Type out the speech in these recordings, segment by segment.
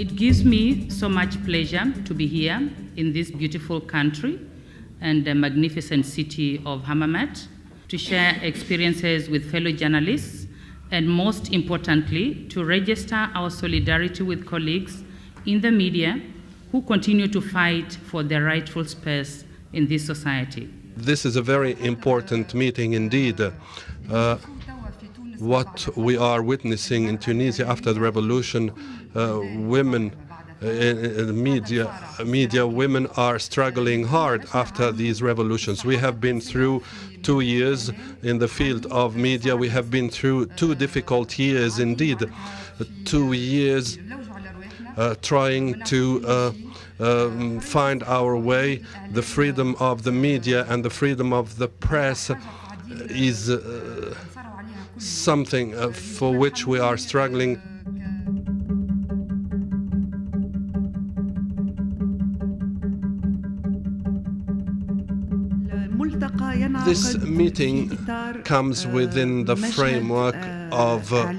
It gives me so much pleasure to be here in this beautiful country and the magnificent city of Hammamet to share experiences with fellow journalists and, most importantly, to register our solidarity with colleagues in the media who continue to fight for their rightful space in this society. This is a very important meeting indeed. What we are witnessing in Tunisia after the revolution, women in the media, women are struggling hard after these revolutions. We have been through 2 years in the field of media. We have been through 2 difficult years indeed. 2 years trying to find our way. The freedom of the media and the freedom of the press is something for which we are struggling. This meeting comes within the framework of a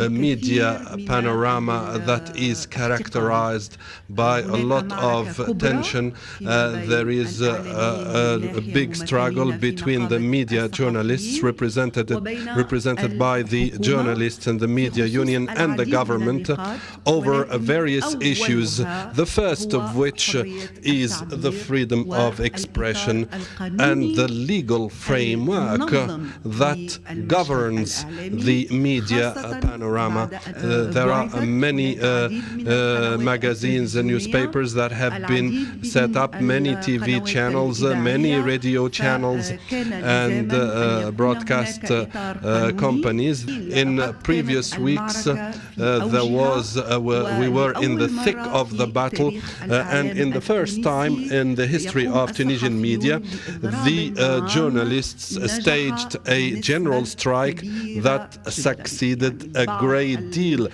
media panorama that is characterized by a lot of tension. There is a big struggle between the media journalists represented by the journalists and the media union and the government over various issues, the first of which is the freedom of expression and the legal framework that governs the media panorama. There are many magazines and newspapers that have been set up, many TV channels, many radio channels and broadcast companies. In previous weeks we were in the thick of the battle and in the first time in the history of Tunisian media, the journalists staged a general strike that succeeded a great deal.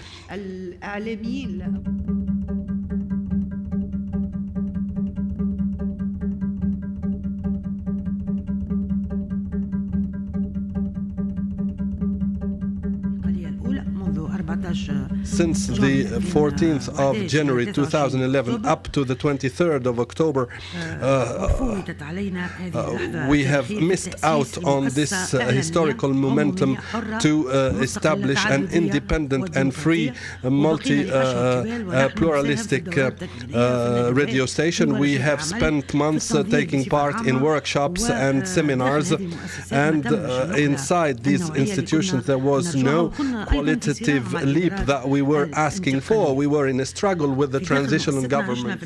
Since the 14th of January 2011 up to the 23rd of October, we have missed out on this historical momentum to establish an independent and free, pluralistic radio station. We have spent months taking part in workshops and seminars, and inside these institutions there was no qualitative leap that we were asking for. We were in a struggle with the transitional government.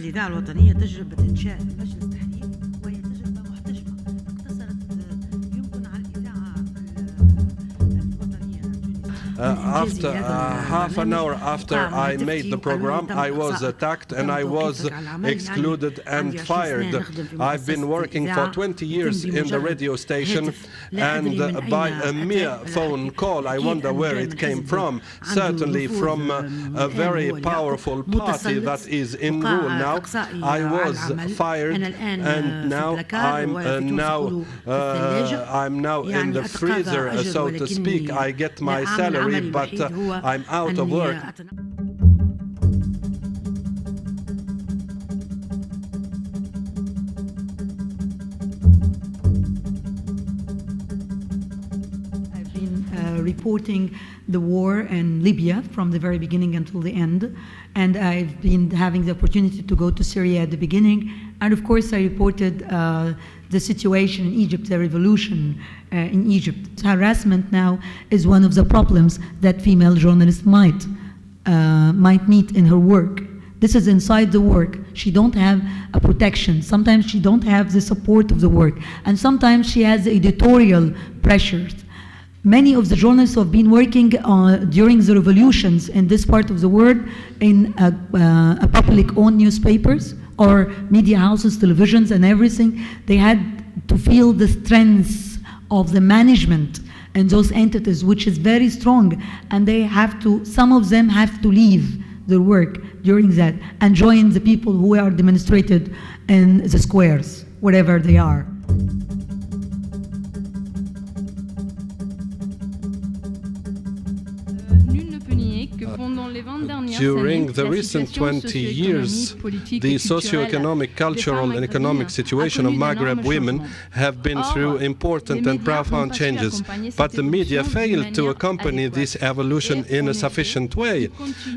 After half an hour after I made the program, I was attacked and I was excluded and fired. I've been working for 20 years in the radio station, and by a mere phone call, I wonder where it came from. Certainly from a very powerful party that is in rule now. I was fired, and now I'm now in the freezer, so to speak. I get my salary, but I'm out of work. I've been reporting the war in Libya from the very beginning until the end, and I've been having the opportunity to go to Syria at the beginning, and of course I reported the situation in Egypt, the revolution in Egypt. Harassment now is one of the problems that female journalists might meet in her work. This is inside the work. She don't have a protection. Sometimes she don't have the support of the work, and sometimes she has editorial pressures. Many of the journalists who have been working during the revolutions in this part of the world in public-owned newspapers or media houses, televisions and everything, they had to feel the strength of the management and those entities, which is very strong, and they have to, some of them have to leave their work during that and join the people who are demonstrated in the squares, wherever they are. During the recent 20 years, the socio-economic, cultural and economic situation of Maghreb women have been through important and profound changes, but the media failed to accompany this evolution in a sufficient way,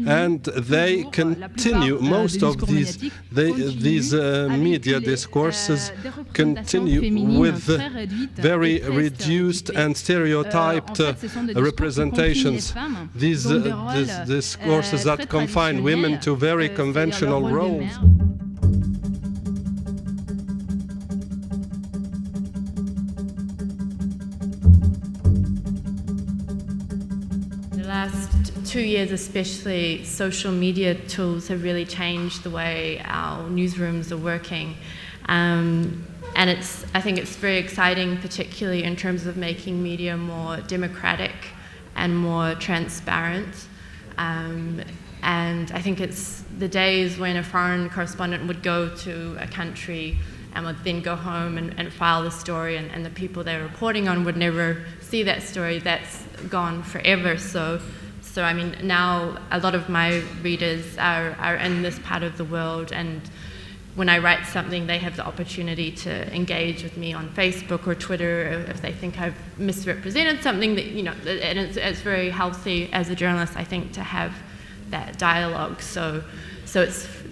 and they continue, most of these media discourses continue with very reduced and stereotyped representations. These discourses that confine women to very conventional roles. The last 2 years especially, social media tools have really changed the way our newsrooms are working. And I think it's very exciting, particularly in terms of making media more democratic and more transparent. And I think it's the days when a foreign correspondent would go to a country and would then go home and file the story, and the people they're reporting on would never see that story. That's gone forever. So I mean, now a lot of my readers are in this part of the world, and when I write something, they have the opportunity to engage with me on Facebook or Twitter if they think I've misrepresented something, that, you know, and it's very healthy as a journalist, I think, to have that dialogue. So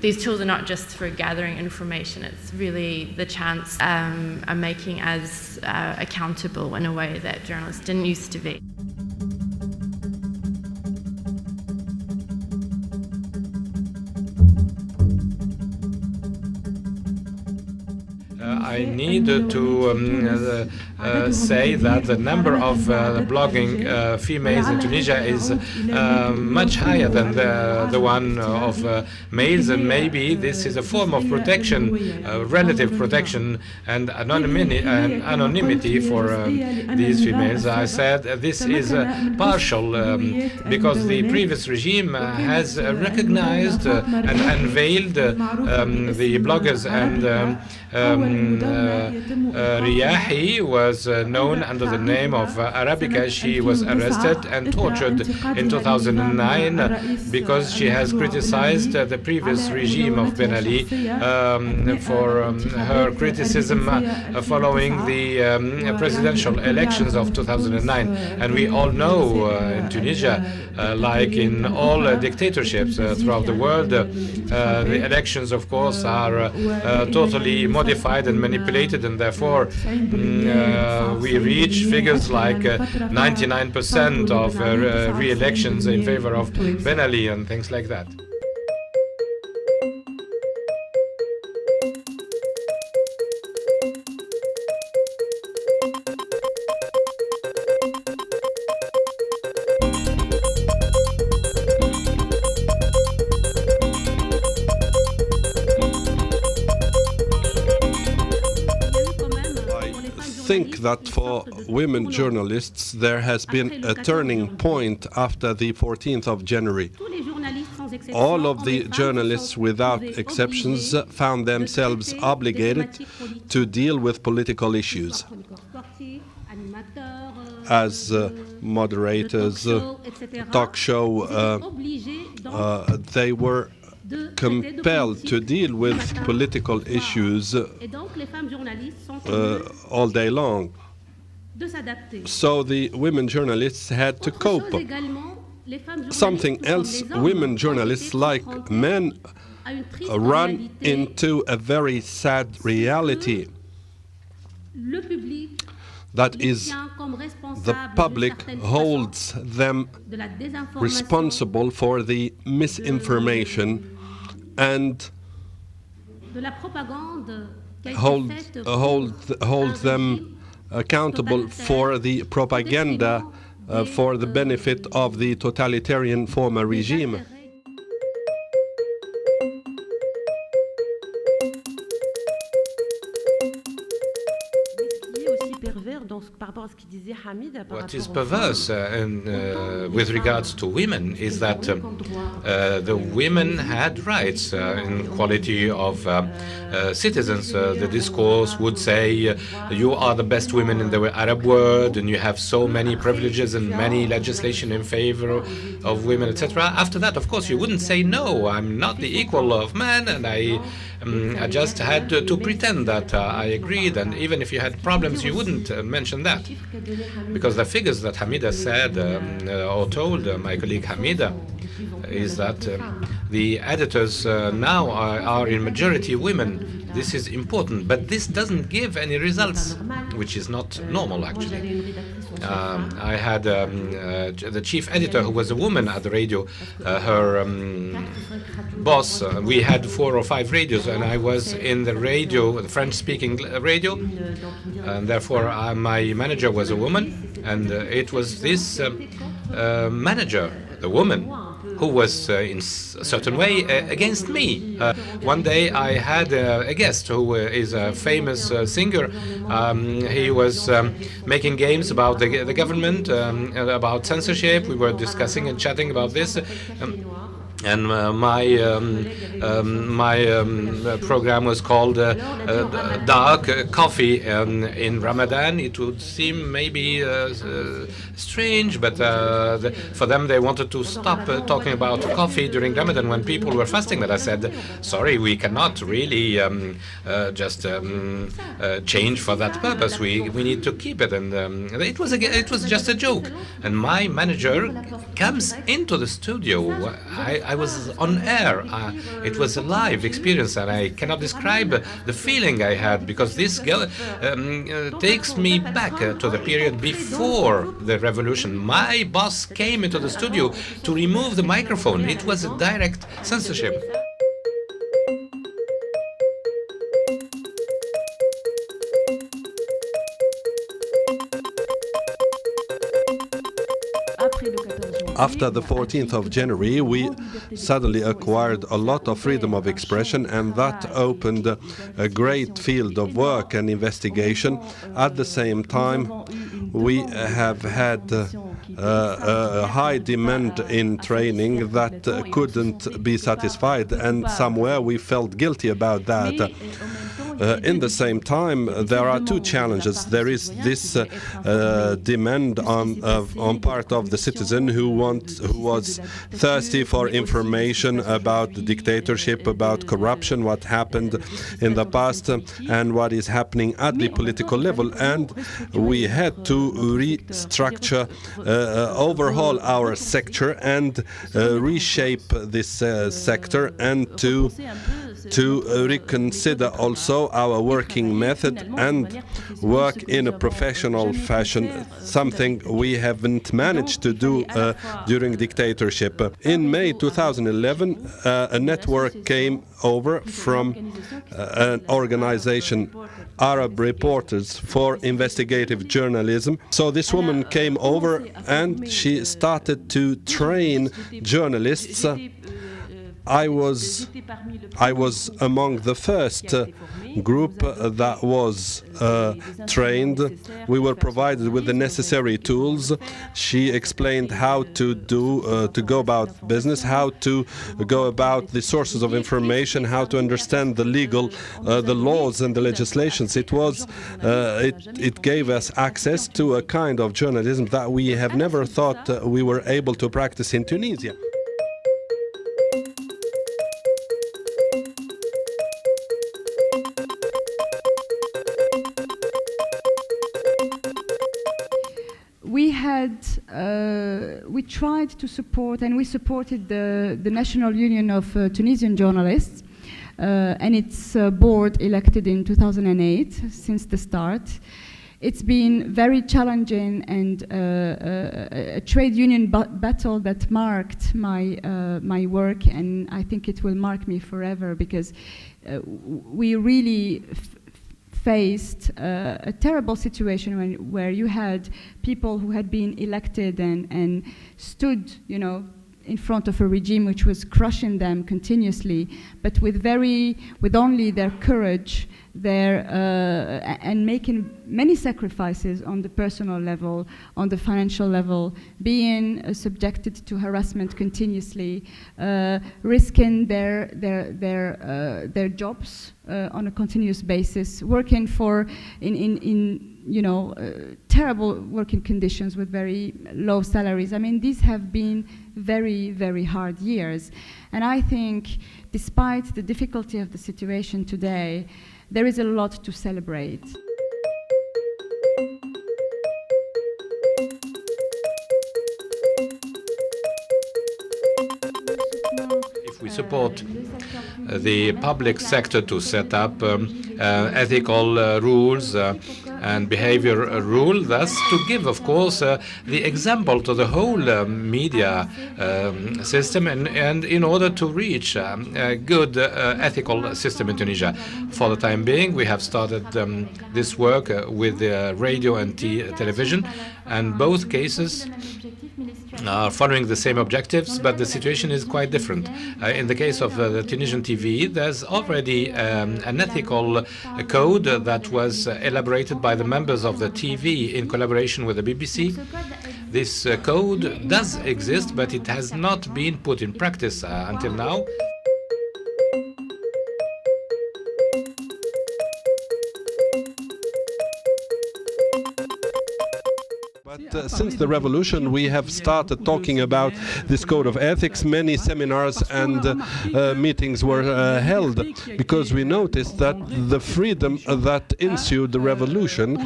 these tools are not just for gathering information, it's really the chance of making us accountable in a way that journalists didn't used to be. I need to say that the number of blogging females in Tunisia is much higher than the one of males, and maybe this is a form of protection, relative protection and anonymity for these females. I said this is partial because the previous regime has recognized and unveiled the bloggers, and Riyahi was known under the name of Arabica. She was arrested and tortured in 2009 because she has criticized the previous regime of Ben Ali for her criticism following the presidential elections of 2009. And we all know in Tunisia, like in all dictatorships throughout the world, the elections, of course, are totally modified and manipulated, and therefore we reach figures like 99% of re-elections in favor of Ben Ali and things like that. I think that for women journalists there has been a turning point after the 14th of January. All of the journalists, without exceptions, found themselves obligated to deal with political issues. As moderators, talk show, they were compelled to deal with political issues all day long. So the women journalists had to cope. Something else, women journalists, like men, run into a very sad reality. That is, the public holds them responsible for the misinformation and hold them accountable for the propaganda for the benefit of the totalitarian former regime. What is perverse with regards to women is that the women had rights in quality of citizens. The discourse would say, you are the best women in the Arab world, and you have so many privileges and many legislation in favor of women, etc. After that, of course, you wouldn't say, no, I'm not the equal of man, and I just had to pretend that I agreed, and even if you had problems, you wouldn't mention that. Because the figures that Hamida said, or told my colleague Hamida, is that the editors now are in majority women. This is important, but this doesn't give any results, which is not normal, actually. I had the chief editor, who was a woman at the radio, her boss, we had 4 or 5 radios, and I was in the radio, the French-speaking radio, and therefore my manager was a woman, and it was this manager, the woman, who was in a certain way against me. One day I had a guest who is a famous singer. He was making games about the government, about censorship. We were discussing and chatting about this. And my program was called Dark Coffee. In Ramadan, it would seem maybe strange, but for them, they wanted to stop talking about coffee during Ramadan when people were fasting. But I said, sorry, we cannot really just change for that purpose. We need to keep it. And it was just a joke. And my manager comes into the studio. I was on air. It was a live experience, and I cannot describe the feeling I had, because this girl takes me back to the period before the revolution. My boss came into the studio to remove the microphone. It was a direct censorship. After the 14th of January, we suddenly acquired a lot of freedom of expression, and that opened a great field of work and investigation. At the same time, we have had a high demand in training that couldn't be satisfied, and somewhere we felt guilty about that. In the same time, there are 2 challenges. There is this demand on part of the citizen who was thirsty for information about the dictatorship, about corruption, what happened in the past, and what is happening at the political level. And we had to restructure, overhaul our sector and reshape this sector, and to reconsider also our working method and work in a professional fashion, something we haven't managed to do during dictatorship. In May 2011, a network came over from an organization, Arab Reporters for Investigative Journalism. So this woman came over and she started to train journalists. I was among the first group that was trained. We were provided with the necessary tools. She explained how to go about business, how to go about the sources of information, how to understand the legal, the laws and the legislations. It gave us access to a kind of journalism that we have never thought we were able to practice in Tunisia. We tried to support, and we supported the National Union of Tunisian Journalists and its board elected in 2008 since the start. It's been very challenging and a trade union battle that marked my work, and I think it will mark me forever, because we really faced a terrible situation where you had people who had been elected and stood, in front of a regime which was crushing them continuously, but with only their courage and making many sacrifices on the personal level, on the financial level, being subjected to harassment continuously, risking their jobs on a continuous basis, working in terrible working conditions with very low salaries. I mean, these have been very, very hard years. And I think, despite the difficulty of the situation today, there is a lot to celebrate. If we support the public sector to set up ethical rules and behavior rule, thus to give, of course, the example to the whole media system, and in order to reach a good ethical system in Tunisia. For the time being, we have started this work with radio and television, and both cases are following the same objectives, but the situation is quite different. In the case of the Tunisian TV, there's already an ethical code that was elaborated by the members of the TV in collaboration with the BBC. This code does exist, but it has not been put in practice until now. But since the revolution, we have started talking about this code of ethics. Many seminars and meetings were held, because we noticed that the freedom that ensued the revolution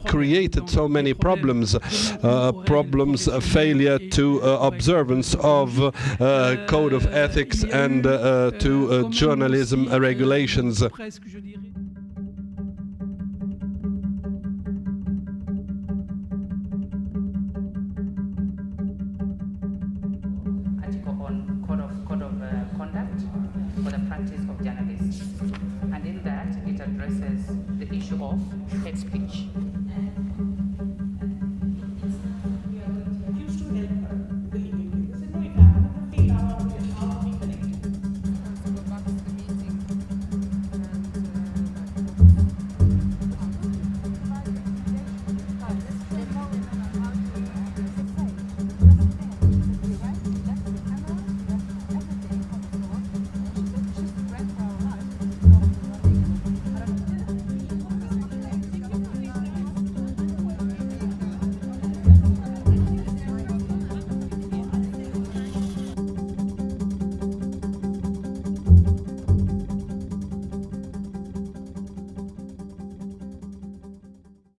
created so many problems. Failure to observance of code of ethics and to journalism regulations. And in that, it addresses the issue of hate speech.